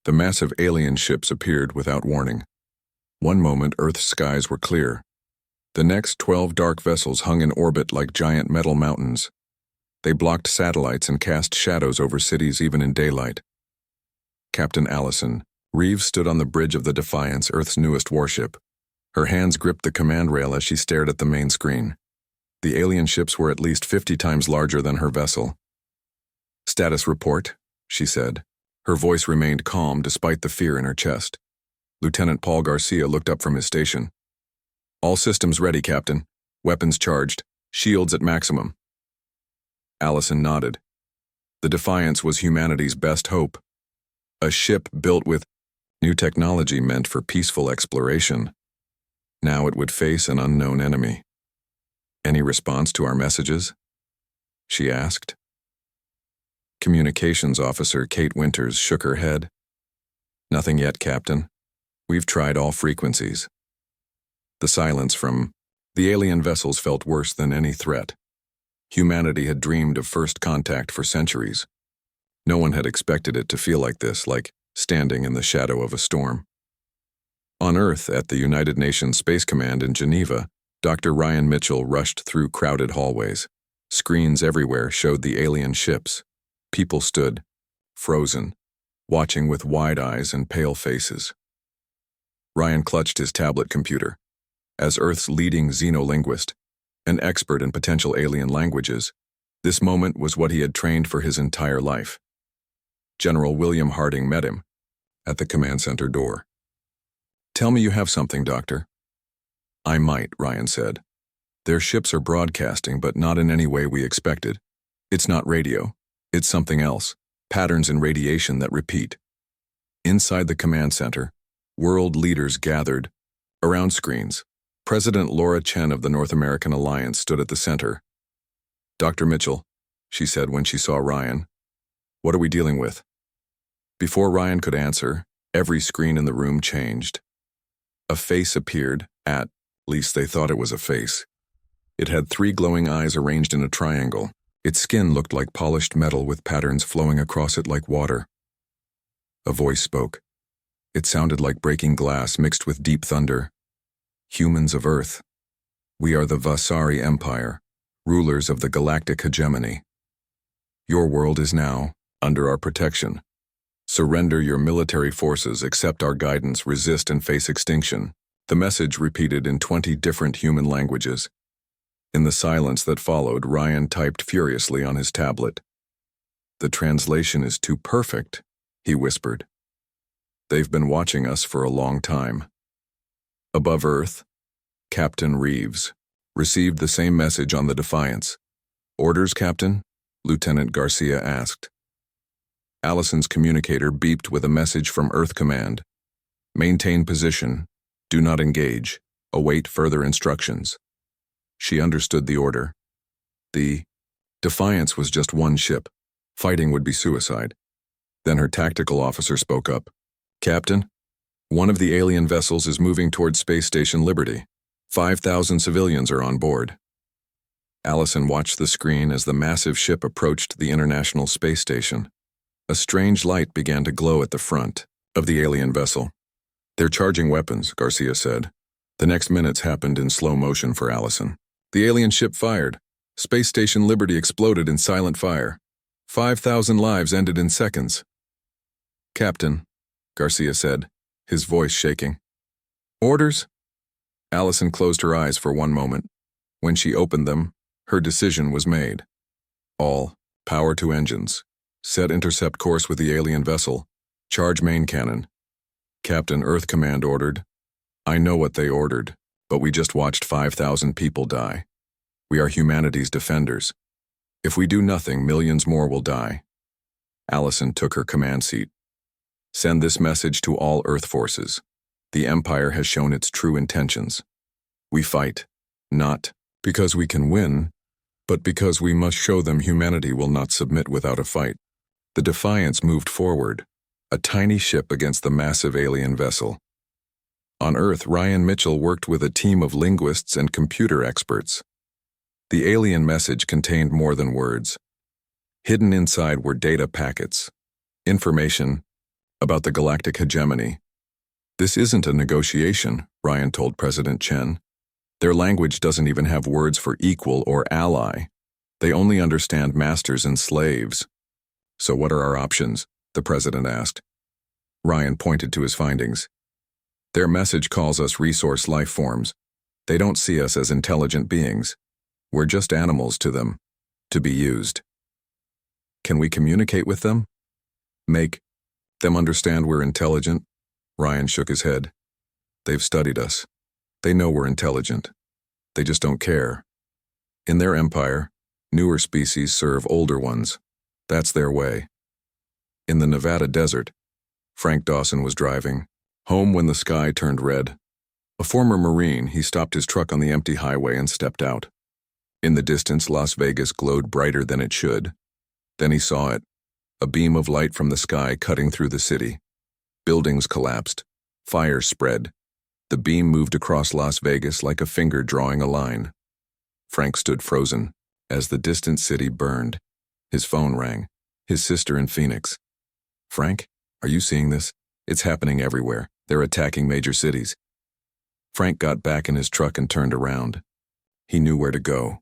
The massive alien ships appeared without warning. One moment, Earth's skies were clear. The next, 12 dark vessels hung in orbit like giant metal mountains. They blocked satellites and cast shadows over cities even in daylight. Captain Allison Reeves stood on the bridge of the Defiance, Earth's newest warship. Her hands gripped the command rail as she stared at the main screen. The alien ships were at least 50 times larger than her vessel. "Status report," she said. Her voice remained calm despite the fear in her chest. Lieutenant Paul Garcia looked up from his station. "All systems ready, Captain. Weapons charged. Shields at maximum." Allison nodded. The Defiance was humanity's best hope. A ship built with new technology meant for peaceful exploration. Now it would face an unknown enemy. "Any response to our messages?" she asked. Communications Officer Kate Winters shook her head. "Nothing yet, Captain. We've tried all frequencies." The silence from the alien vessels felt worse than any threat. Humanity had dreamed of first contact for centuries. No one had expected it to feel like this, like standing in the shadow of a storm. On Earth, at the United Nations Space Command in Geneva, Dr. Ryan Mitchell rushed through crowded hallways. Screens everywhere showed the alien ships. People stood, frozen, watching with wide eyes and pale faces. Ryan clutched his tablet computer. As Earth's leading xenolinguist, an expert in potential alien languages, this moment was what he had trained for his entire life. General William Harding met him at the command center door. "Tell me you have something, Doctor." "I might," Ryan said. "Their ships are broadcasting, but not in any way we expected. It's not radio. It's something else. Patterns in radiation that repeat." Inside the command center, world leaders gathered around screens. President Laura Chen of the North American Alliance stood at the center. "Dr. Mitchell," she said when she saw Ryan, "what are we dealing with?" Before Ryan could answer, every screen in the room changed. A face appeared, at least they thought it was a face. It had 3 glowing eyes arranged in a triangle. Its skin looked like polished metal with patterns flowing across it like water. A voice spoke. It sounded like breaking glass mixed with deep thunder. "Humans of Earth. We are the Vasari Empire, rulers of the galactic hegemony. Your world is now under our protection. Surrender your military forces, accept our guidance, resist and face extinction." The message repeated in 20 different human languages. In the silence that followed, Ryan typed furiously on his tablet. "The translation is too perfect," he whispered. "They've been watching us for a long time." Above Earth, Captain Reeves received the same message on the Defiance. "Orders, Captain?" Lieutenant Garcia asked. Allison's communicator beeped with a message from Earth Command. "Maintain position. Do not engage. Await further instructions." She understood the order. The Defiance was just one ship. Fighting would be suicide. Then her tactical officer spoke up. "Captain, one of the alien vessels is moving toward Space Station Liberty. 5,000 civilians are on board." Allison watched the screen as the massive ship approached the International Space Station. A strange light began to glow at the front of the alien vessel. "They're charging weapons," Garcia said. The next minutes happened in slow motion for Allison. The alien ship fired. Space Station Liberty exploded in silent fire. 5,000 lives ended in seconds. "Captain," Garcia said, his voice shaking. "Orders?" Allison closed her eyes for one moment. When she opened them, her decision was made. All power to engines. Set intercept course with the alien vessel. Charge main cannon. Captain Earth Command ordered. "I know what they ordered, but we just watched 5,000 people die. We are humanity's defenders. If we do nothing, millions more will die." Allison took her command seat. "Send this message to all Earth forces. The Empire has shown its true intentions. We fight, not because we can win, but because we must show them humanity will not submit without a fight." The Defiance moved forward, a tiny ship against the massive alien vessel. On Earth, Ryan Mitchell worked with a team of linguists and computer experts. The alien message contained more than words. Hidden inside were data packets, information about the galactic hegemony. This isn't a negotiation, Ryan told President Chen. Their language doesn't even have words for equal or ally. They only understand masters and slaves. So what are our options? The president asked. Ryan pointed to his findings. Their message calls us resource life forms. They don't see us as intelligent beings. We're just animals to them, to be used. Can we communicate with them? Make them understand we're intelligent? Ryan shook his head. They've studied us. They know we're intelligent. They just don't care. In their empire, newer species serve older ones. That's their way. In the Nevada desert, Frank Dawson was driving, home when the sky turned red. A former Marine, he stopped his truck on the empty highway and stepped out. In the distance, Las Vegas glowed brighter than it should. Then he saw it, a beam of light from the sky cutting through the city. Buildings collapsed. Fire spread. The beam moved across Las Vegas like a finger drawing a line. Frank stood frozen as the distant city burned. His phone rang. His sister in Phoenix. Frank, are you seeing this? It's happening everywhere. They're attacking major cities. Frank got back in his truck and turned around. He knew where to go.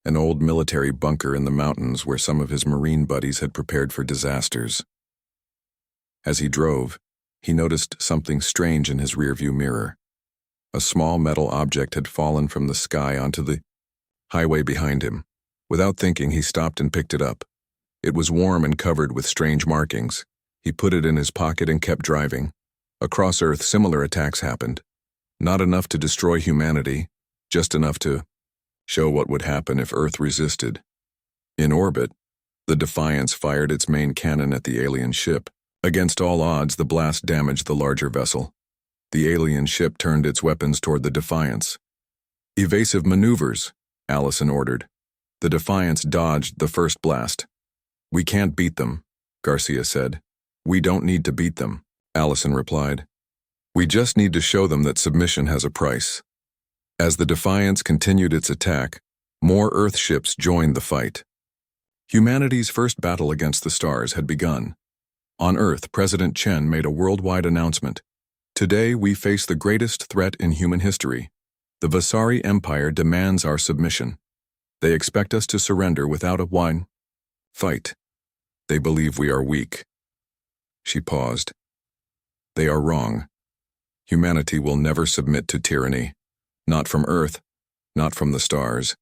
An old military bunker in the mountains where some of his Marine buddies had prepared for disasters. As he drove, he noticed something strange in his rearview mirror. A small metal object had fallen from the sky onto the highway behind him. Without thinking, he stopped and picked it up. It was warm and covered with strange markings. He put it in his pocket and kept driving. Across Earth, similar attacks happened. Not enough to destroy humanity, just enough to show what would happen if Earth resisted. In orbit, the Defiance fired its main cannon at the alien ship. Against all odds, the blast damaged the larger vessel. The alien ship turned its weapons toward the Defiance. Evasive maneuvers, Allison ordered. The Defiance dodged the first blast. We can't beat them, Garcia said. We don't need to beat them, Allison replied. We just need to show them that submission has a price. As the Defiance continued its attack, more Earth ships joined the fight. Humanity's first battle against the stars had begun. On Earth, President Chen made a worldwide announcement. Today, we face the greatest threat in human history. The Vasari Empire demands our submission. They expect us to surrender without a fight. They believe we are weak. She paused. They are wrong. Humanity will never submit to tyranny. Not from Earth, not from the stars.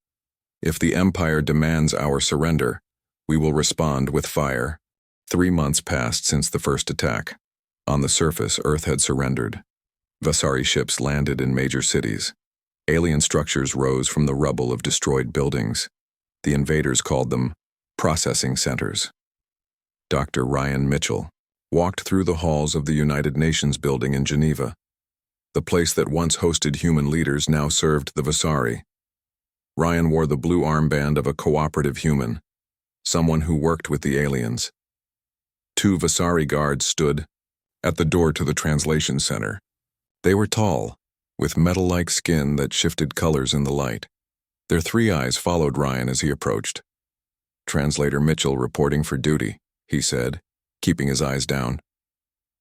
If the Empire demands our surrender, we will respond with fire. 3 months passed since the first attack. On the surface, Earth had surrendered. Vasari ships landed in major cities. Alien structures rose from the rubble of destroyed buildings. The invaders called them processing centers. Dr. Ryan Mitchell walked through the halls of the United Nations building in Geneva. The place that once hosted human leaders now served the Vasari. Ryan wore the blue armband of a cooperative human, someone who worked with the aliens. 2 Vasari guards stood at the door to the translation center. They were tall, with metal-like skin that shifted colors in the light. Their 3 eyes followed Ryan as he approached. Translator Mitchell reporting for duty, he said, keeping his eyes down.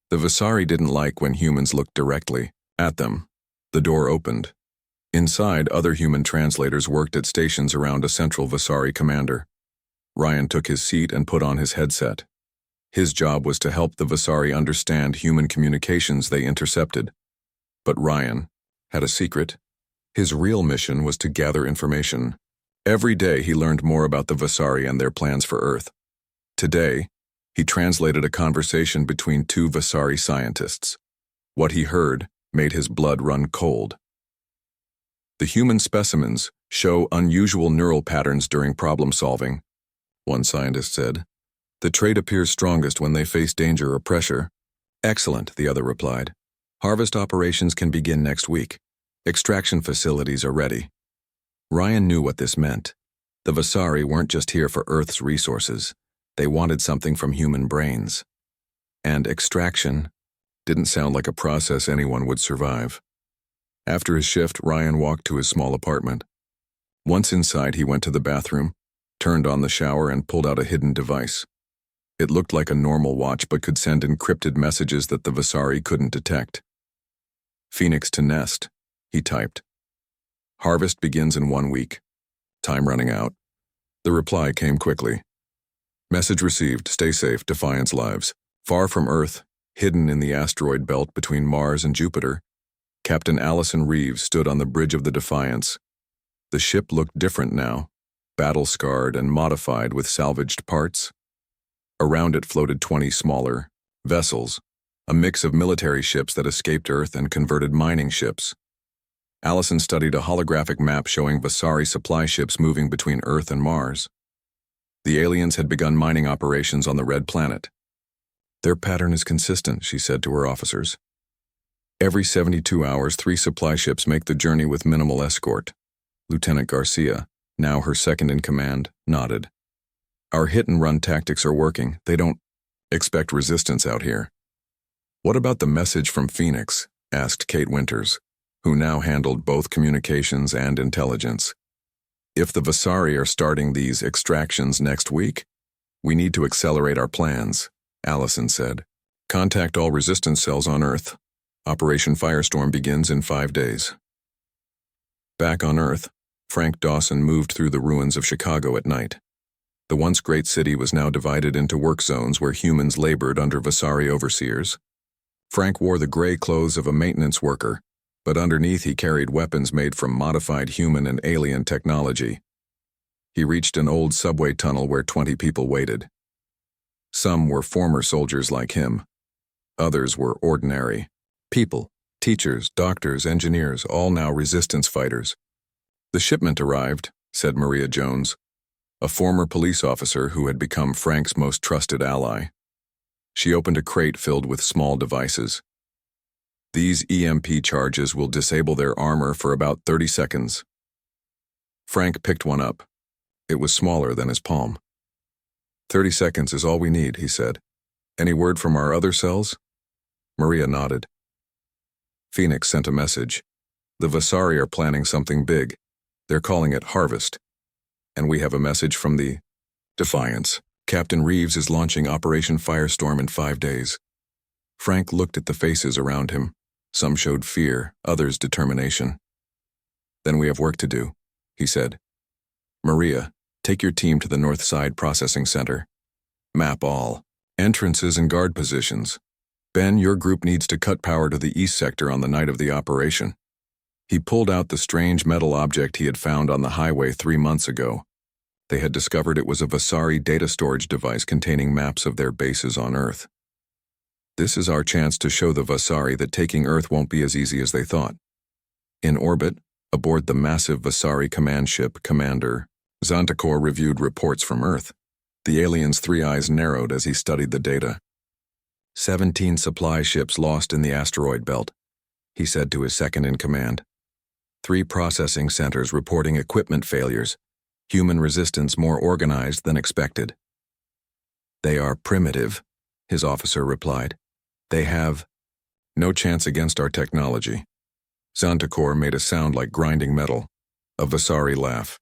The Vasari didn't like when humans looked directly at them. The door opened. Inside, other human translators worked at stations around a central Vasari commander. Ryan took his seat and put on his headset. His job was to help the Vasari understand human communications they intercepted. But Ryan had a secret. His real mission was to gather information. Every day he learned more about the Vasari and their plans for Earth. Today, he translated a conversation between 2 Vasari scientists. What he heard made his blood run cold. The human specimens show unusual neural patterns during problem solving, one scientist said. The trait appears strongest when they face danger or pressure. Excellent, the other replied. Harvest operations can begin next week. Extraction facilities are ready. Ryan knew what this meant. The Vasari weren't just here for Earth's resources. They wanted something from human brains. And extraction didn't sound like a process anyone would survive. After his shift, Ryan walked to his small apartment. Once inside, he went to the bathroom, turned on the shower, and pulled out a hidden device. It looked like a normal watch but could send encrypted messages that the Vasari couldn't detect. Phoenix to nest, he typed. Harvest begins in 1 week. Time running out. The reply came quickly. Message received, stay safe, Defiance lives. Far from Earth, hidden in the asteroid belt between Mars and Jupiter, Captain Allison Reeves stood on the bridge of the Defiance. The ship looked different now, battle-scarred and modified with salvaged parts. Around it floated 20 smaller vessels, a mix of military ships that escaped Earth and converted mining ships. Allison studied a holographic map showing Vasari supply ships moving between Earth and Mars. The aliens had begun mining operations on the Red Planet. Their pattern is consistent, she said to her officers. Every 72 hours, 3 supply ships make the journey with minimal escort. Lieutenant Garcia, now her second-in-command, nodded. Our hit-and-run tactics are working. They don't expect resistance out here. What about the message from Phoenix? Asked Kate Winters, who now handled both communications and intelligence. If the Vasari are starting these extractions next week, we need to accelerate our plans, Allison said. Contact all resistance cells on Earth. Operation Firestorm begins in 5 days. Back on Earth, Frank Dawson moved through the ruins of Chicago at night. The once great city was now divided into work zones where humans labored under Vasari overseers. Frank wore the gray clothes of a maintenance worker, but underneath he carried weapons made from modified human and alien technology. He reached an old subway tunnel where 20 people waited. Some were former soldiers like him. Others were ordinary people, teachers, doctors, engineers, all now resistance fighters. The shipment arrived, said Maria Jones, a former police officer who had become Frank's most trusted ally. She opened a crate filled with small devices. These EMP charges will disable their armor for about 30 seconds. Frank picked one up. It was smaller than his palm. 30 seconds is all we need, he said. Any word from our other cells? Maria nodded. Phoenix sent a message. The Vasari are planning something big. They're calling it Harvest. And we have a message from the Defiance. Captain Reeves is launching Operation Firestorm in 5 days. Frank looked at the faces around him. Some showed fear, others determination. Then we have work to do, he said. Maria, take your team to the North Side Processing Center. Map all entrances and guard positions. Ben, your group needs to cut power to the east sector on the night of the operation. He pulled out the strange metal object he had found on the highway 3 months ago. They had discovered it was a Vasari data storage device containing maps of their bases on Earth. This is our chance to show the Vasari that taking Earth won't be as easy as they thought. In orbit, aboard the massive Vasari command ship, Commander Zantakor reviewed reports from Earth. The alien's 3 eyes narrowed as he studied the data. 17 supply ships lost in the asteroid belt, he said to his second-in-command. 3 processing centers reporting equipment failures, human resistance more organized than expected. They are primitive, his officer replied. They have no chance against our technology. Zantakor made a sound like grinding metal, a Vasari laugh.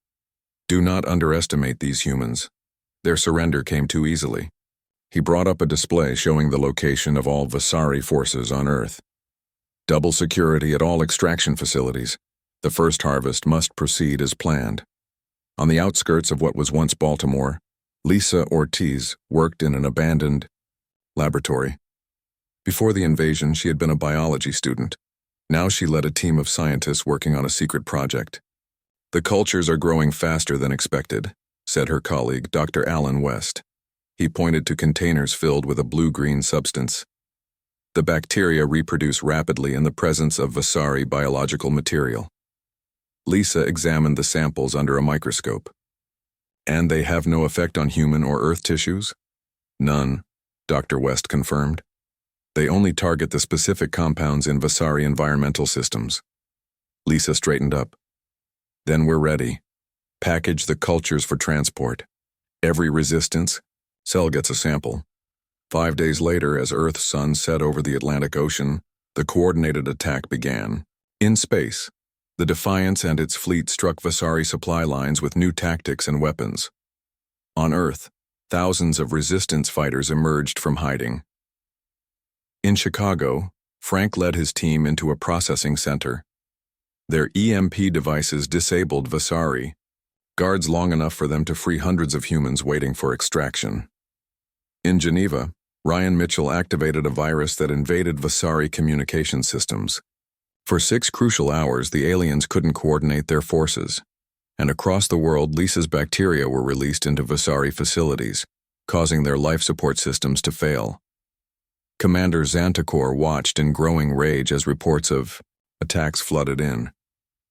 Do not underestimate these humans. Their surrender came too easily. He brought up a display showing the location of all Vasari forces on Earth. Double security at all extraction facilities. The first harvest must proceed as planned. On the outskirts of what was once Baltimore, Lisa Ortiz worked in an abandoned laboratory. Before the invasion, she had been a biology student. Now she led a team of scientists working on a secret project. The cultures are growing faster than expected, said her colleague, Dr. Alan West. He pointed to containers filled with a blue-green substance. The bacteria reproduce rapidly in the presence of Vasari biological material. Lisa examined the samples under a microscope. And they have no effect on human or Earth tissues? None, Dr. West confirmed. They only target the specific compounds in Vasari environmental systems. Lisa straightened up. Then we're ready. Package the cultures for transport. Every resistance cell gets a sample. 5 days later, as Earth's sun set over the Atlantic Ocean, the coordinated attack began. In space, the Defiance and its fleet struck Vasari supply lines with new tactics and weapons. On Earth, thousands of resistance fighters emerged from hiding. In Chicago, Frank led his team into a processing center. Their EMP devices disabled Vasari, guards long enough for them to free hundreds of humans waiting for extraction. In Geneva, Ryan Mitchell activated a virus that invaded Vasari communication systems. For 6 crucial hours, the aliens couldn't coordinate their forces, and across the world, Lisa's bacteria were released into Vasari facilities, causing their life support systems to fail. Commander Xantakor watched in growing rage as reports of attacks flooded in.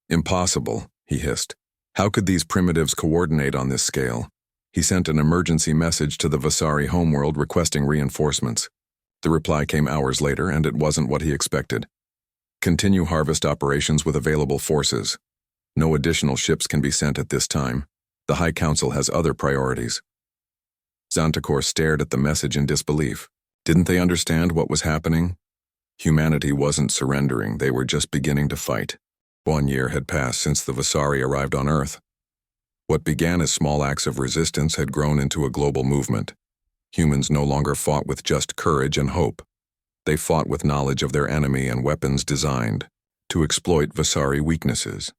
"Impossible," he hissed. "How could these primitives coordinate on this scale?" He sent an emergency message to the Vasari homeworld requesting reinforcements. The reply came hours later, and it wasn't what he expected. "Continue harvest operations with available forces. No additional ships can be sent at this time. The High Council has other priorities." Xantakor stared at the message in disbelief. Didn't they understand what was happening? Humanity wasn't surrendering, they were just beginning to fight. 1 year had passed since the Vasari arrived on Earth. What began as small acts of resistance had grown into a global movement. Humans no longer fought with just courage and hope. They fought with knowledge of their enemy and weapons designed to exploit Vasari weaknesses.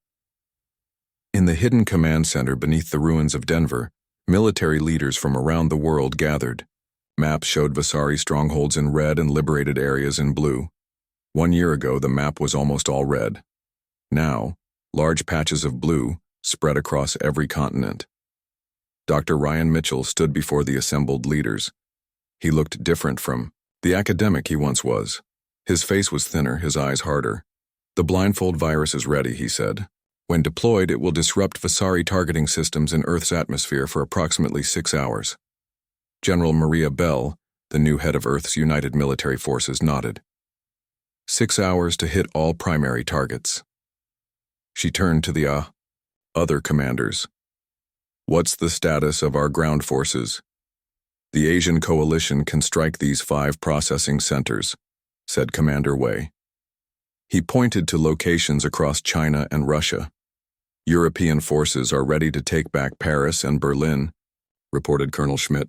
In the hidden command center beneath the ruins of Denver, military leaders from around the world gathered. Maps showed Vasari strongholds in red and liberated areas in blue. 1 year ago, the map was almost all red. Now, large patches of blue spread across every continent. Dr. Ryan Mitchell stood before the assembled leaders. He looked different from the academic he once was. His face was thinner, his eyes harder. "The blindfold virus is ready," he said. "When deployed, it will disrupt Vasari targeting systems in Earth's atmosphere for approximately 6 hours. General Maria Bell, the new head of Earth's United Military Forces, nodded. 6 hours to hit all primary targets. She turned to the other commanders. "What's the status of our ground forces?" "The Asian Coalition can strike these 5 processing centers," said Commander Wei. He pointed to locations across China and Russia. "European forces are ready to take back Paris and Berlin," reported Colonel Schmidt.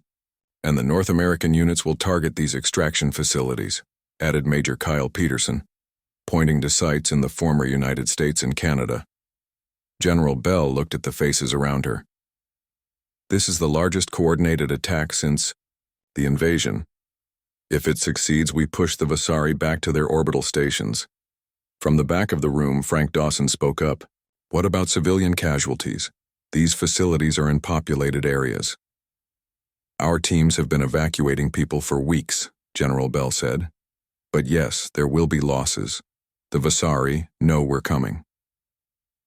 "And the North American units will target these extraction facilities," added Major Kyle Peterson, pointing to sites in the former United States and Canada. General Bell looked at the faces around her. "This is the largest coordinated attack since the invasion. If it succeeds, we push the Vasari back to their orbital stations." From the back of the room, Frank Dawson spoke up. "What about civilian casualties? These facilities are in populated areas." "Our teams have been evacuating people for weeks," General Bell said. "But yes, there will be losses. The Vasari know we're coming."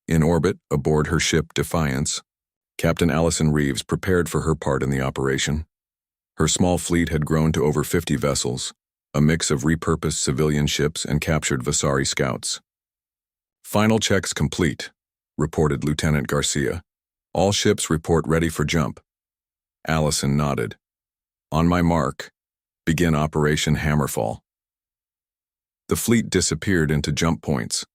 In orbit, aboard her ship Defiance, Captain Allison Reeves prepared for her part in the operation. Her small fleet had grown to over 50 vessels, a mix of repurposed civilian ships and captured Vasari scouts. "Final checks complete," reported Lieutenant Garcia. "All ships report ready for jump." Allison nodded. "On my mark, begin Operation Hammerfall." The fleet disappeared into jump points,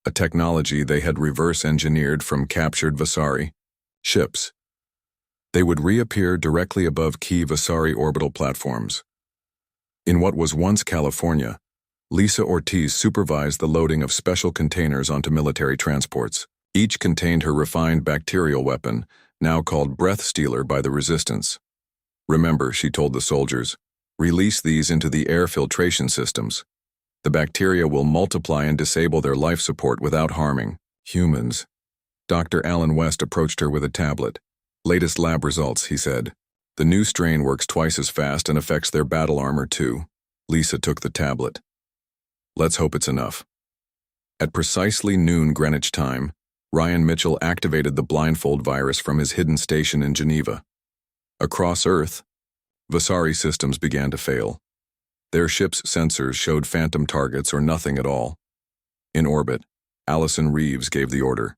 a technology they had reverse-engineered from captured Vasari ships. They would reappear directly above key Vasari orbital platforms. In what was once California, Lisa Ortiz supervised the loading of special containers onto military transports. Each contained her refined bacterial weapon, now called Breath Stealer by the Resistance. "Remember," she told the soldiers, "release these into the air filtration systems. The bacteria will multiply and disable their life support without harming humans." Dr. Alan West approached her with a tablet. "Latest lab results," he said. "The new strain works twice as fast and affects their battle armor too." Lisa took the tablet. "Let's hope it's enough." At precisely noon Greenwich time, Ryan Mitchell activated the blindfold virus from his hidden station in Geneva. Across Earth, Vasari systems began to fail. Their ship's sensors showed phantom targets or nothing at all. In orbit, Allison Reeves gave the order.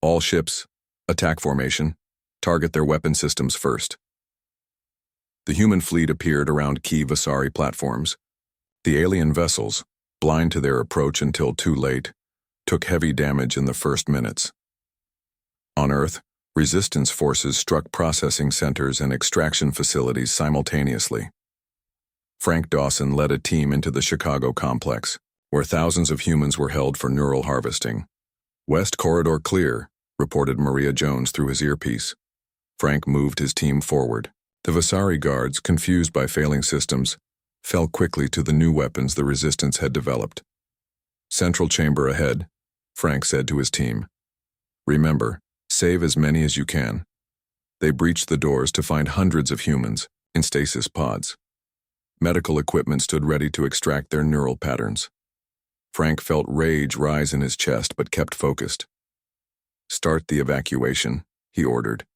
"All ships, attack formation, target their weapon systems first." The human fleet appeared around key Vasari platforms. The alien vessels, blind to their approach until too late, took heavy damage in the first minutes. On Earth, Resistance forces struck processing centers and extraction facilities simultaneously. Frank Dawson led a team into the Chicago complex, where thousands of humans were held for neural harvesting. "West corridor clear," reported Maria Jones through his earpiece. Frank moved his team forward. The Vasari guards, confused by failing systems, fell quickly to the new weapons the Resistance had developed. "Central chamber ahead," Frank said to his team. "Remember, save as many as you can." They breached the doors to find hundreds of humans in stasis pods. Medical equipment stood ready to extract their neural patterns. Frank felt rage rise in his chest but kept focused. "Start the evacuation," he ordered.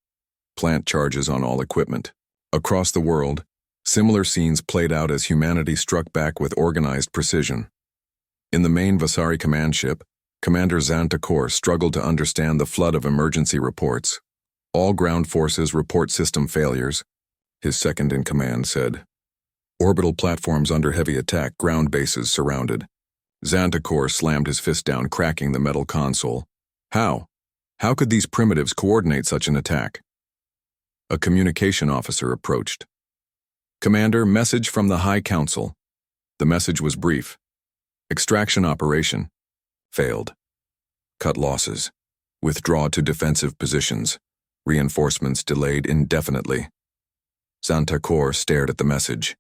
"Plant charges on all equipment." Across the world, similar scenes played out as humanity struck back with organized precision. In the main Vasari command ship, Commander Zantakor struggled to understand the flood of emergency reports. "All ground forces report system failures," his second-in-command said. "Orbital platforms under heavy attack, ground bases surrounded." Zantakor slammed his fist down, cracking the metal console. How? How could these primitives coordinate such an attack? A communication officer approached. "Commander, message from the High Council." The message was brief. "Extraction operation. Failed. Cut losses. Withdraw to defensive positions. Reinforcements delayed indefinitely." Zantakor stared at the message.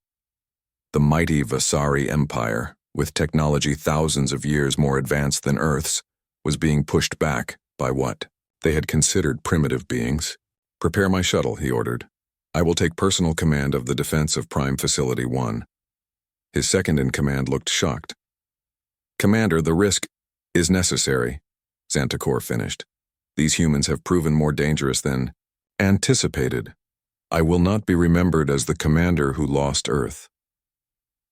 The mighty Vasari Empire, with technology thousands of years more advanced than Earth's, was being pushed back by what they had considered primitive beings. "Prepare my shuttle," he ordered. "I will take personal command of the defense of Prime Facility 1. His second-in-command looked shocked. "Commander, the risk is necessary," Zantakor finished. "These humans have proven more dangerous than anticipated. I will not be remembered as the commander who lost Earth."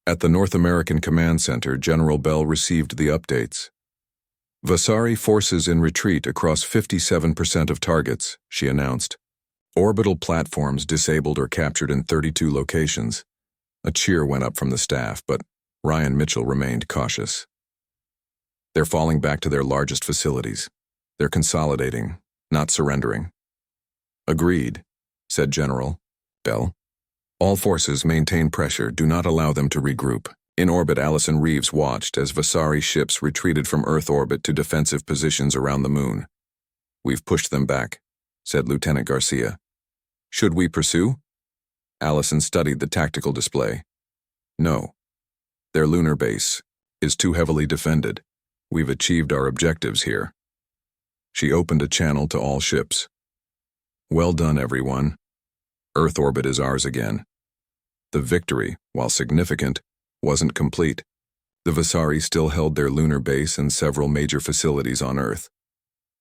At the North American Command Center, General Bell received the updates. "Vasari forces in retreat across 57% of targets," she announced. "Orbital platforms disabled or captured in 32 locations." A cheer went up from the staff, but Ryan Mitchell remained cautious. "They're falling back to their largest facilities. They're consolidating, not surrendering." "Agreed," said General Bell. "All forces maintain pressure. Do not allow them to regroup." In orbit, Allison Reeves watched as Vasari ships retreated from Earth orbit to defensive positions around the moon. "We've pushed them back," said Lieutenant Garcia. "Should we pursue?" Allison studied the tactical display. "No. Their lunar base is too heavily defended. We've achieved our objectives here." She opened a channel to all ships. "Well done, everyone. Earth orbit is ours again." The victory, while significant, wasn't complete. The Vasari still held their lunar base and several major facilities on Earth.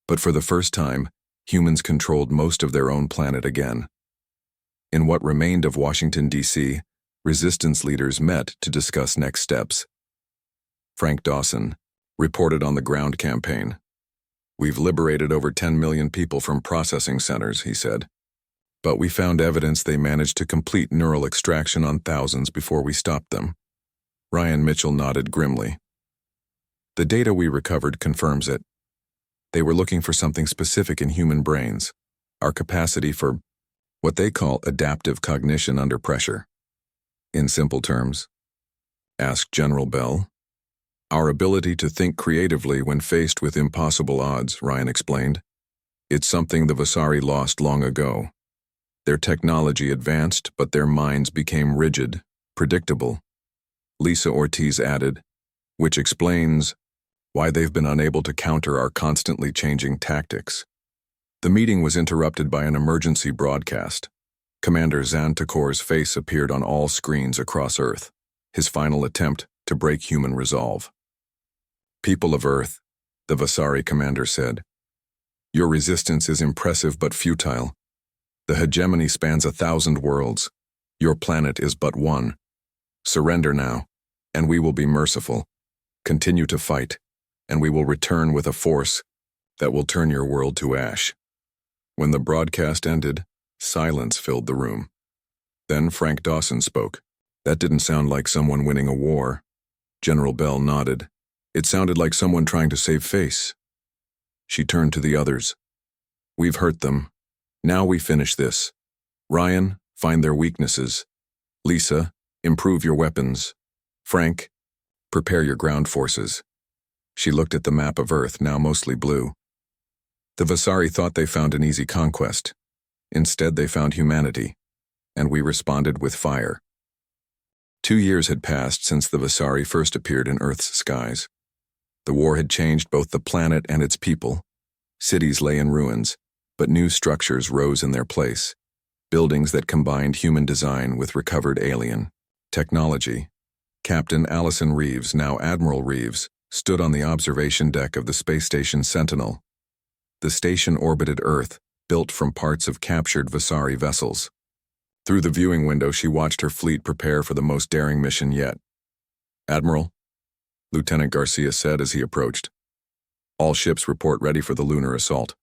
But for the first time, humans controlled most of their own planet again. In what remained of Washington, D.C., resistance leaders met to discuss next steps. Frank Dawson reported on the ground campaign. "We've liberated over 10 million people from processing centers," he said. "But we found evidence they managed to complete neural extraction on thousands before we stopped them." Ryan Mitchell nodded grimly. "The data we recovered confirms it. They were looking for something specific in human brains, our capacity for what they call adaptive cognition under pressure." "In simple terms?" asked General Bell. "Our ability to think creatively when faced with impossible odds," Ryan explained. "It's something the Vasari lost long ago. Their technology advanced, but their minds became rigid, predictable." Lisa Ortiz added, "Which explains why they've been unable to counter our constantly changing tactics." The meeting was interrupted by an emergency broadcast. Commander Zantakor's face appeared on all screens across Earth, his final attempt to break human resolve. "People of Earth," the Vasari commander said, "your resistance is impressive but futile. The hegemony spans 1,000 worlds. Your planet is but one. Surrender now, and we will be merciful. Continue to fight, and we will return with a force that will turn your world to ash." When the broadcast ended, silence filled the room. Then Frank Dawson spoke. "That didn't sound like someone winning a war." General Bell nodded. "It sounded like someone trying to save face." She turned to the others. "We've hurt them, Now we finish this. Ryan, find their weaknesses. Lisa, improve your weapons. Frank, prepare your ground forces. She looked at the map of Earth, now mostly blue. The Vasari thought they found an easy conquest. Instead, they found humanity, and we responded with fire. 2 years had passed since the Vasari first appeared in Earth's skies. The war had changed both the planet and its people. Cities lay in ruins, but new structures rose in their place. Buildings that combined human design with recovered alien technology. Captain Allison Reeves, now Admiral Reeves, stood on the observation deck of the space station Sentinel. The station orbited Earth, built from parts of captured Vasari vessels. Through the viewing window, she watched her fleet prepare for the most daring mission yet. "Admiral," Lieutenant Garcia said as he approached. "All ships report ready for the lunar assault."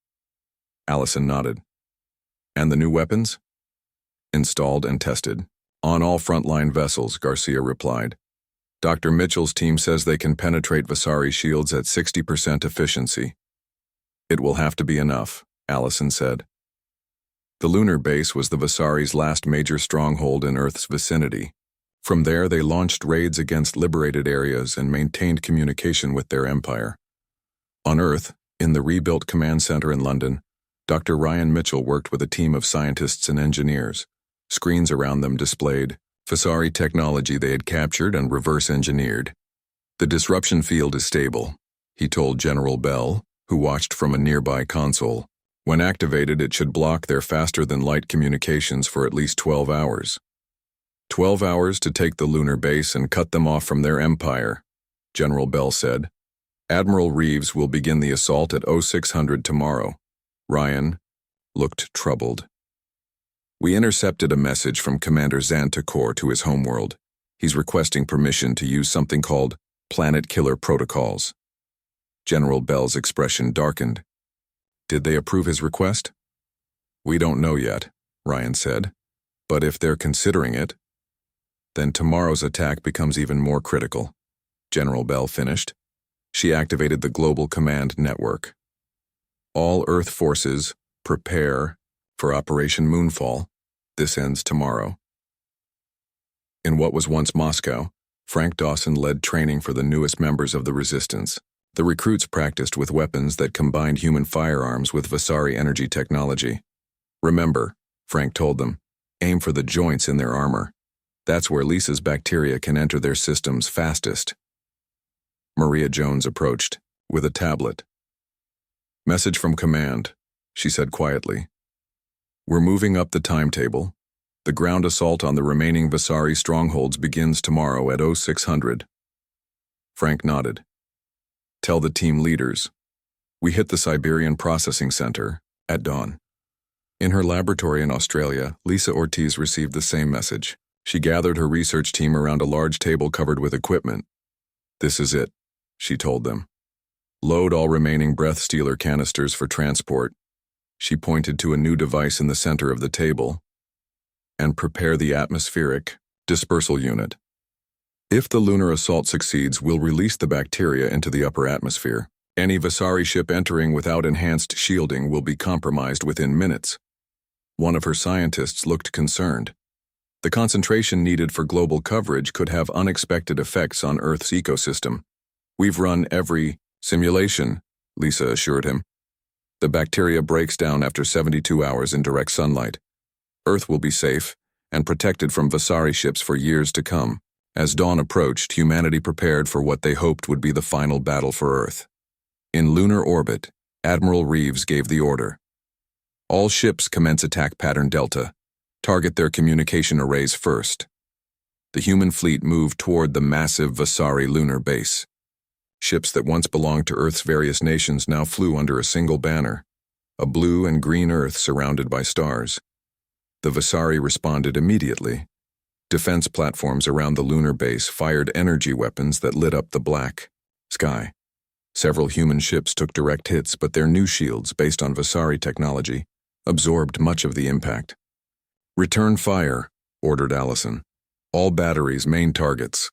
Allison nodded. "And the new weapons?" "Installed and tested. On all frontline vessels," Garcia replied. "Dr. Mitchell's team says they can penetrate Vasari shields at 60% efficiency." "It will have to be enough," Allison said. The lunar base was the Vasari's last major stronghold in Earth's vicinity. From there, they launched raids against liberated areas and maintained communication with their empire. On Earth, in the rebuilt command center in London, Dr. Ryan Mitchell worked with a team of scientists and engineers. Screens around them displayed Vasari technology they had captured and reverse-engineered. "The disruption field is stable," he told General Bell, who watched from a nearby console. "When activated, it should block their faster-than-light communications for at least 12 hours. 12 hours to take the lunar base and cut them off from their empire," General Bell said. "Admiral Reeves will begin the assault at 0600 tomorrow." Ryan looked troubled. "We intercepted a message from Commander Xantakor to his homeworld. He's requesting permission to use something called Planet Killer Protocols." General Bell's expression darkened. "Did they approve his request?" "We don't know yet," Ryan said. "But if they're considering it, then tomorrow's attack becomes even more critical." General Bell finished. She activated the Global Command Network. "All Earth forces, prepare for Operation Moonfall. This ends tomorrow." In what was once Moscow, Frank Dawson led training for the newest members of the Resistance. The recruits practiced with weapons that combined human firearms with Vasari energy technology. "Remember," Frank told them, "aim for the joints in their armor. That's where Lisa's bacteria can enter their systems fastest." Maria Jones approached, with a tablet. "Message from command," she said quietly. "We're moving up the timetable. The ground assault on the remaining Vasari strongholds begins tomorrow at 0600. Frank nodded. "Tell the team leaders. We hit the Siberian Processing Center at dawn." In her laboratory in Australia, Lisa Ortiz received the same message. She gathered her research team around a large table covered with equipment. "This is it," she told them. "Load all remaining breath stealer canisters for transport." She pointed to a new device in the center of the table. "And prepare the atmospheric dispersal unit. If the lunar assault succeeds, we'll release the bacteria into the upper atmosphere. Any Vasari ship entering without enhanced shielding will be compromised within minutes." One of her scientists looked concerned. "The concentration needed for global coverage could have unexpected effects on Earth's ecosystem. We've run every simulation," Lisa assured him. "The bacteria breaks down after 72 hours in direct sunlight. Earth will be safe and protected from Vasari ships for years to come." As dawn approached, humanity prepared for what they hoped would be the final battle for Earth. In lunar orbit, Admiral Reeves gave the order. "All ships commence attack pattern Delta. Target their communication arrays first." The human fleet moved toward the massive Vasari lunar base. Ships that once belonged to Earth's various nations now flew under a single banner, a blue and green Earth surrounded by stars. The Vasari responded immediately. Defense platforms around the lunar base fired energy weapons that lit up the black sky. Several human ships took direct hits, but their new shields, based on Vasari technology, absorbed much of the impact. "Return fire," ordered Allison. "All batteries, main targets."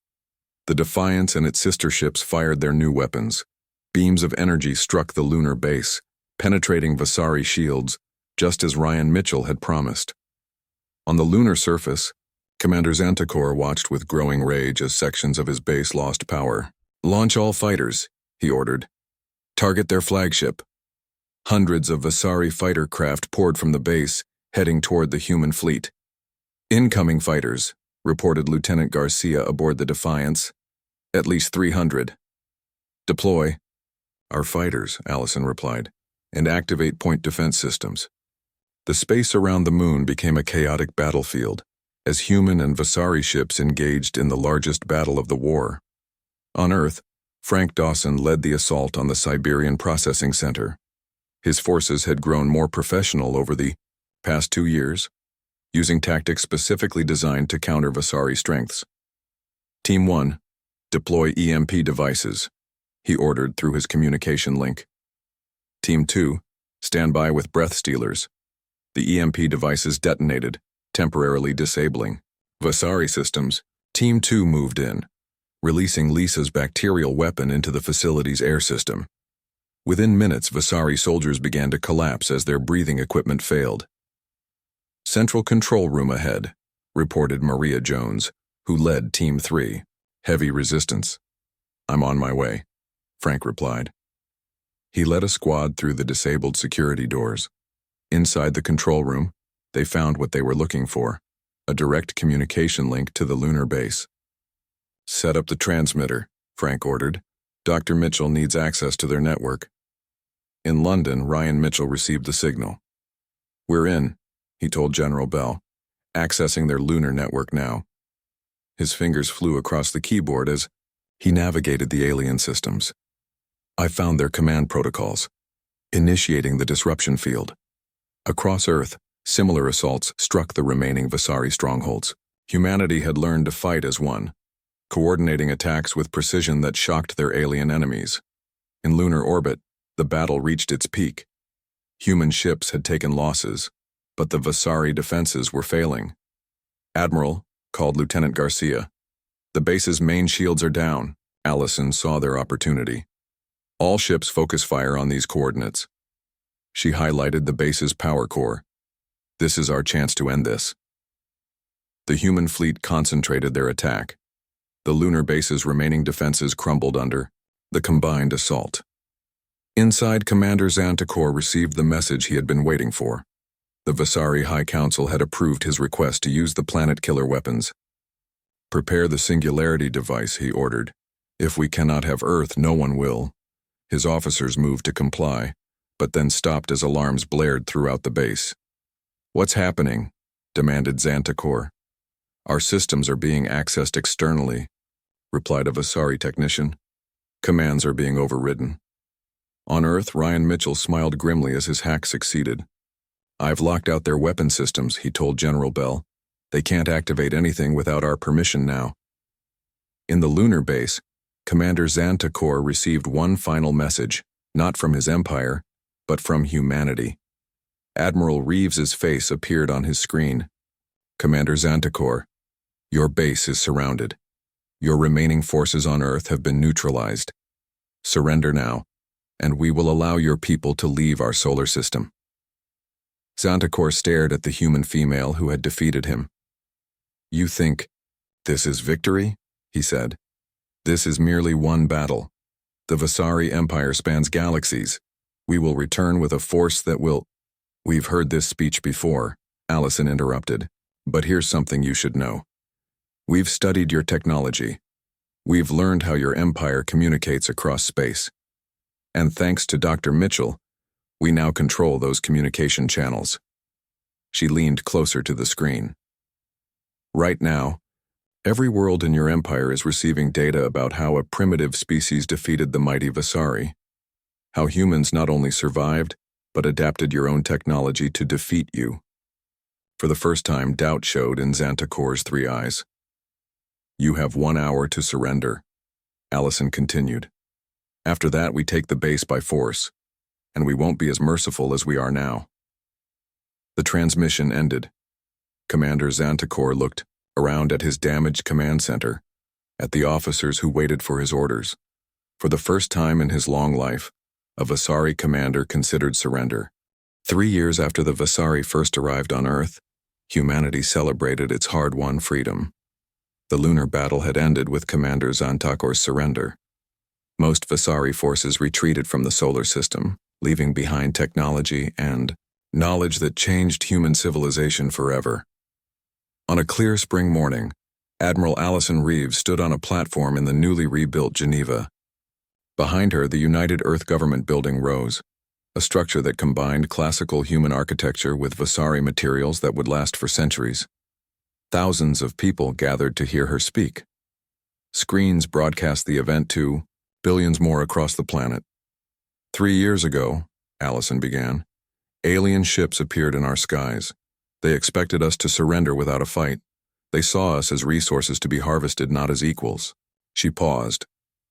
The Defiance and its sister ships fired their new weapons. Beams of energy struck the lunar base, penetrating Vasari shields, just as Ryan Mitchell had promised. On the lunar surface, Commander Xantakor watched with growing rage as sections of his base lost power. "Launch all fighters," he ordered. "Target their flagship." Hundreds of Vasari fighter craft poured from the base, heading toward the human fleet. "Incoming fighters," reported Lieutenant Garcia aboard the Defiance. "At least 300. "Deploy." "Our fighters," Allison replied, "and activate point defense systems." The space around the moon became a chaotic battlefield, as human and Vasari ships engaged in the largest battle of the war. On Earth, Frank Dawson led the assault on the Siberian Processing Center. His forces had grown more professional over the past 2 years, using tactics specifically designed to counter Vasari strengths. "Team 1, deploy EMP devices," he ordered through his communication link. "Team 2, stand by with breath stealers." The EMP devices detonated, temporarily disabling Vasari systems. Team 2 moved in, releasing Lisa's bacterial weapon into the facility's air system. Within minutes, Vasari soldiers began to collapse as their breathing equipment failed. "Central control room ahead," reported Maria Jones, who led Team 3. "Heavy resistance." "I'm on my way," Frank replied. He led a squad through the disabled security doors. Inside the control room, they found what they were looking for: a direct communication link to the lunar base. "Set up the transmitter," Frank ordered. "Dr. Mitchell needs access to their network." In London, Ryan Mitchell received the signal. "We're in," he told General Bell, "accessing their lunar network now." His fingers flew across the keyboard as he navigated the alien systems. "I found their command protocols, initiating the disruption field." Across Earth, similar assaults struck the remaining Vasari strongholds. Humanity had learned to fight as one, coordinating attacks with precision that shocked their alien enemies. In lunar orbit, the battle reached its peak. Human ships had taken losses, but the Vasari defenses were failing. "Admiral," called Lieutenant Garcia, "the base's main shields are down." Allison saw their opportunity. "All ships focus fire on these coordinates." She highlighted the base's power core. "This is our chance to end this." The human fleet concentrated their attack. The lunar base's remaining defenses crumbled under the combined assault. Inside, Commander Xantakor received the message he had been waiting for. The Vasari High Council had approved his request to use the planet-killer weapons. "Prepare the singularity device," he ordered. "If we cannot have Earth, no one will." His officers moved to comply, but then stopped as alarms blared throughout the base. "What's happening?" demanded Xantakor. "Our systems are being accessed externally," replied a Vasari technician. "Commands are being overridden." On Earth, Ryan Mitchell smiled grimly as his hack succeeded. "I've locked out their weapon systems," he told General Bell. "They can't activate anything without our permission now." In the lunar base, Commander Xantakor received one final message, not from his empire, but from humanity. Admiral Reeves's face appeared on his screen. "Commander Xantakor, your base is surrounded. Your remaining forces on Earth have been neutralized. Surrender now, and we will allow your people to leave our solar system." Xantakor stared at the human female who had defeated him. "You think this is victory?" he said. "This is merely one battle. The Vasari Empire spans galaxies. We will return with a force that will—" "We've heard this speech before," Allison interrupted, "but here's something you should know. We've studied your technology. We've learned how your empire communicates across space. And thanks to Dr. Mitchell, we now control those communication channels." She leaned closer to the screen. "Right now, every world in your empire is receiving data about how a primitive species defeated the mighty Vasari. How humans not only survived, but adapted your own technology to defeat you." For the first time, doubt showed in Xantakor's 3 eyes. "You have 1 hour to surrender," Allison continued. "After that, we take the base by force, and we won't be as merciful as we are now." The transmission ended. Commander Xantakor looked around at his damaged command center, at the officers who waited for his orders. For the first time in his long life, a Vasari commander considered surrender. 3 years after the Vasari first arrived on Earth, humanity celebrated its hard-won freedom. The lunar battle had ended with Commander Zantakor's surrender. Most Vasari forces retreated from the solar system, leaving behind technology and knowledge that changed human civilization forever. On a clear spring morning, Admiral Allison Reeves stood on a platform in the newly rebuilt Geneva. Behind her, the United Earth Government building rose, a structure that combined classical human architecture with Vasari materials that would last for centuries. Thousands of people gathered to hear her speak. Screens broadcast the event to billions more across the planet. 3 years ago, Allison began, alien ships appeared in our skies. They expected us to surrender without a fight. They saw us as resources to be harvested, not as equals. She paused.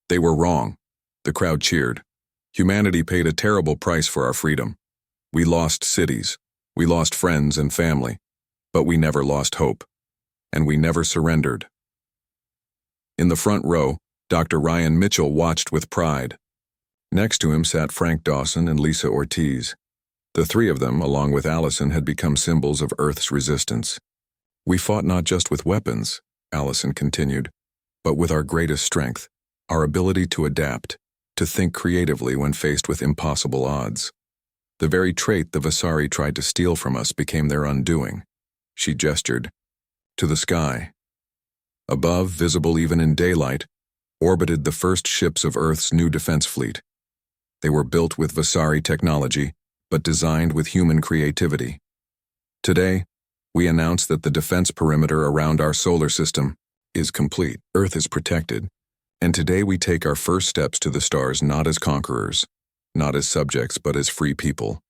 They were wrong. The crowd cheered. Humanity paid a terrible price for our freedom. We lost cities. We lost friends and family. But we never lost hope. And we never surrendered. In the front row, Dr. Ryan Mitchell watched with pride. Next to him sat Frank Dawson and Lisa Ortiz. The three of them, along with Allison, had become symbols of Earth's resistance. We fought not just with weapons, Allison continued, but with our greatest strength, our ability to adapt, to think creatively when faced with impossible odds. The very trait the Vasari tried to steal from us became their undoing. She gestured. To the sky. Above, visible even in daylight, orbited the first ships of Earth's new defense fleet. They were built with Vasari technology, but designed with human creativity. Today, we announce that the defense perimeter around our solar system is complete. Earth is protected, and today we take our first steps to the stars not as conquerors, not as subjects, but as free people.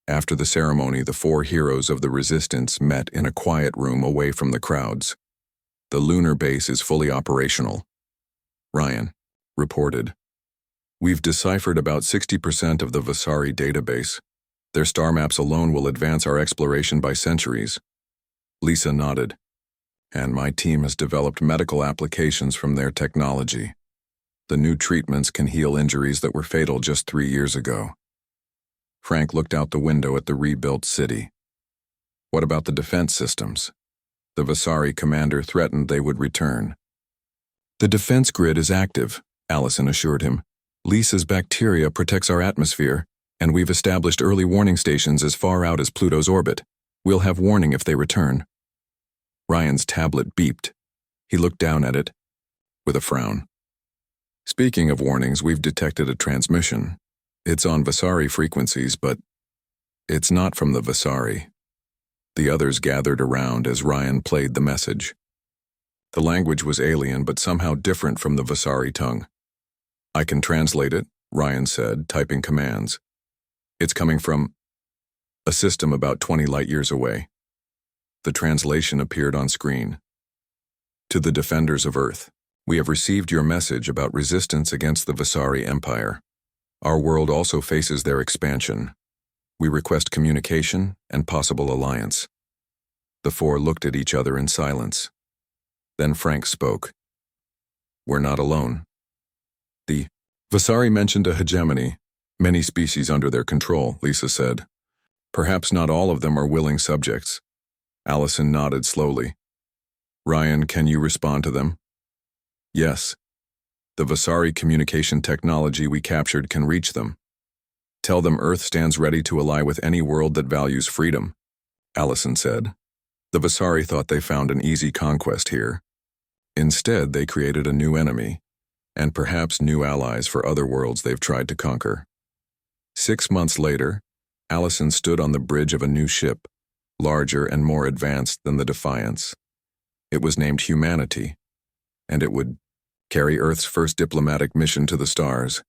After the ceremony, the 4 heroes of the resistance met in a quiet room away from the crowds. The lunar base is fully operational. Ryan reported. We've deciphered about 60% of the Vasari database. Their star maps alone will advance our exploration by centuries. Lisa nodded. And my team has developed medical applications from their technology. The new treatments can heal injuries that were fatal just 3 years ago. Frank looked out the window at the rebuilt city. What about the defense systems? The Vasari commander threatened they would return. The defense grid is active, Allison assured him. Lisa's bacteria protects our atmosphere, and we've established early warning stations as far out as Pluto's orbit. We'll have warning if they return. Ryan's tablet beeped. He looked down at it, with a frown. Speaking of warnings, we've detected a transmission. It's on Vasari frequencies, but it's not from the Vasari. The others gathered around as Ryan played the message. The language was alien, but somehow different from the Vasari tongue. I can translate it, Ryan said, typing commands. It's coming from a system about 20 light-years away. The translation appeared on screen. To the defenders of Earth, we have received your message about resistance against the Vasari Empire. Our world also faces their expansion. We request communication and possible alliance. The 4 looked at each other in silence. Then Frank spoke. We're not alone. The Vasari mentioned a hegemony, many species under their control, Lisa said. Perhaps not all of them are willing subjects. Allison nodded slowly. Ryan, can you respond to them? Yes. The Vasari communication technology we captured can reach them. Tell them Earth stands ready to ally with any world that values freedom, Allison said. The Vasari thought they found an easy conquest here. Instead, they created a new enemy, and perhaps new allies for other worlds they've tried to conquer. 6 months later, Allison stood on the bridge of a new ship, larger and more advanced than the Defiance. It was named Humanity, and it would carry Earth's first diplomatic mission to the stars.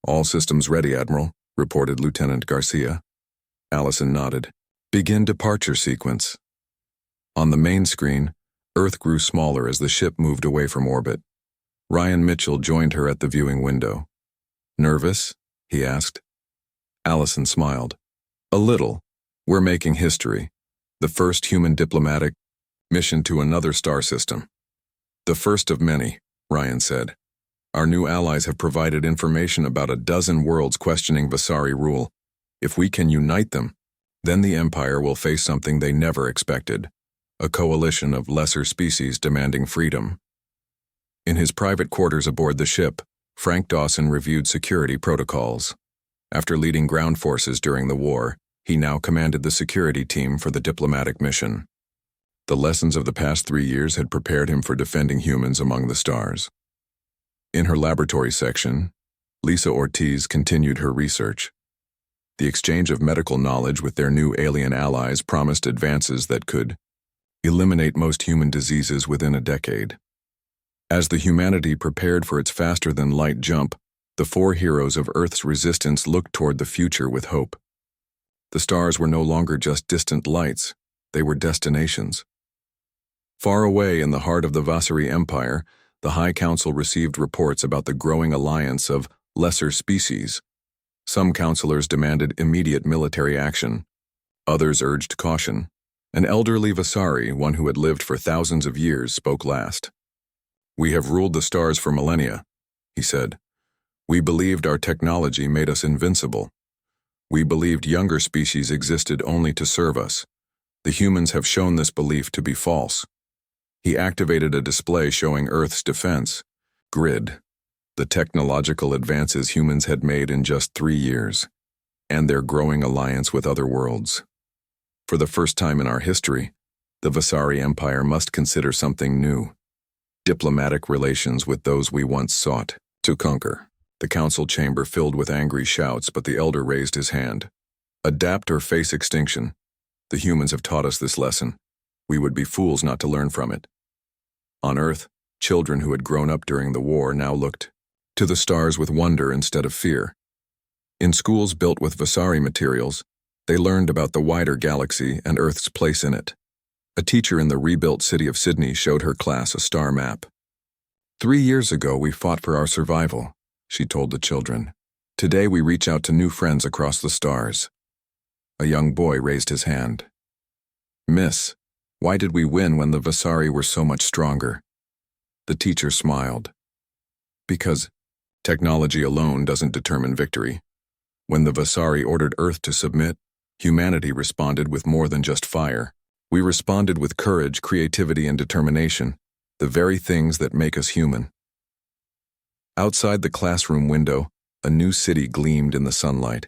All systems ready, Admiral, reported Lieutenant Garcia. Allison nodded. Begin departure sequence. On the main screen, Earth grew smaller as the ship moved away from orbit. Ryan Mitchell joined her at the viewing window. Nervous? He asked. Allison smiled. A little. We're making history. The first human diplomatic mission to another star system. The first of many, Ryan said. Our new allies have provided information about a dozen worlds questioning Vasari rule. If we can unite them, Then the Empire will face something they never expected, a coalition of lesser species demanding freedom. In his private quarters aboard the ship, Frank Dawson reviewed security protocols. After leading ground forces during the war, he now commanded the security team for the diplomatic mission. The lessons of the past 3 years had prepared him for defending humans among the stars. In her laboratory section, Lisa Ortiz continued her research. The exchange of medical knowledge with their new alien allies promised advances that could eliminate most human diseases within a decade. As the humanity prepared for its faster-than-light jump, the 4 heroes of Earth's resistance looked toward the future with hope. The stars were no longer just distant lights, they were destinations. Far away in the heart of the Vasari Empire, the High Council received reports about the growing alliance of lesser species. Some counselors demanded immediate military action. Others urged caution. An elderly Vasari, one who had lived for thousands of years, spoke last. "We have ruled the stars for millennia," he said. "We believed our technology made us invincible. We believed younger species existed only to serve us. The humans have shown this belief to be false." He activated a display showing Earth's defense, grid, the technological advances humans had made in just 3 years, and their growing alliance with other worlds. For the first time in our history, the Vasari Empire must consider something new: diplomatic relations with those we once sought to conquer. The council chamber filled with angry shouts, but the elder raised his hand. "Adapt or face extinction. The humans have taught us this lesson. We would be fools not to learn from it." On Earth, children who had grown up during the war now looked to the stars with wonder instead of fear. In schools built with Vasari materials, they learned about the wider galaxy and Earth's place in it. A teacher in the rebuilt city of Sydney showed her class a star map. "3 years ago we fought for our survival," she told the children. "Today we reach out to new friends across the stars." A young boy raised his hand. "Miss, why did we win when the Vasari were so much stronger?" The teacher smiled. "Because technology alone doesn't determine victory. When the Vasari ordered Earth to submit, humanity responded with more than just fire. We responded with courage, creativity, and determination, the very things that make us human." Outside the classroom window, a new city gleamed in the sunlight.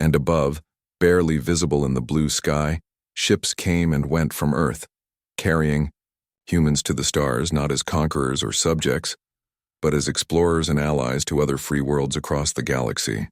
And above, barely visible in the blue sky, ships came and went from Earth, carrying humans to the stars not as conquerors or subjects, but as explorers and allies to other free worlds across the galaxy.